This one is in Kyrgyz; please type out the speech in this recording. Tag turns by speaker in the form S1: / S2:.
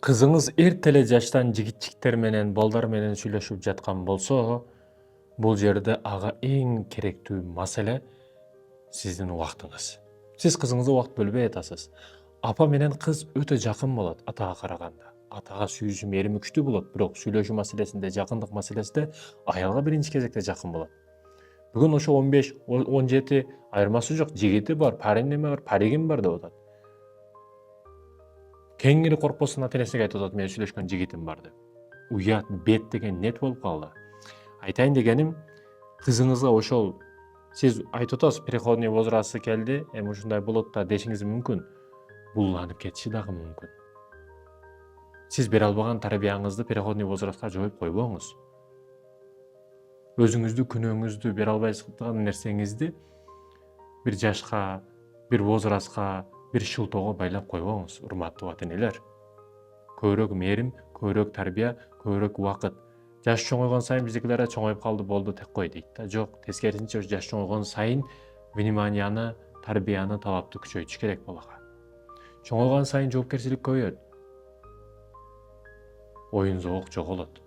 S1: Кызыңыз эртеле жаштан жигитчиктер менен, балдар менен сүйлөшүп жаткан болсо, бул жерде ага эң керектүү маселе сиздин убактыңыз. Сиз кызыңызга убакыт бөлбөй атасыз. Апа менен кыз өтө жакын болот атага караганда. Атага сүйүүсү, мерими күчтүү болот, бирок сүйлөшүү маселесинде, жакындык маселесинде аялга биринчи кезекте жакын болот. Бүгүн ошо 15, 17 айырмасы жок, жигити бар, парень бар, паригим бар деп атат. Кеңири коркпостон ата энесине айтып атат, менин сүйлөшкөн жигитим бар деп. Уят, бет деген нет болуп калды. Айтайын дегеним, кызыңызга ошол сиз айтып атасыз, переходный возрастı келди, эми ушундай болот да дешиңиз мүмкүн. Булланып кетиши дагы мүмкүн. Сиз бере албаган тарбияңызды переходный возрастка жоюп койбоңуз. Өзүңүздү, күнөөңүздү, бере албай жаткан нерсеңизди бир жашка, бир возрастка, бир шылтоого байлап койбоңуз, урматтуу ата энелер. Көбүрөөк мээрим, көбүрөөк тарбия, көбүрөөк убакыт. Жаш чоңойгон сайын биздикилер чоңоюп калды болду тек кой дейт да. Жок, тескерисинче жаш чоңойгон сайын вниманияны, тарбияны, талапты күчөйтүш керек балага. Чоңойгон сайын жоопкерчилик көбөйөт. Оюн зоок жоголот.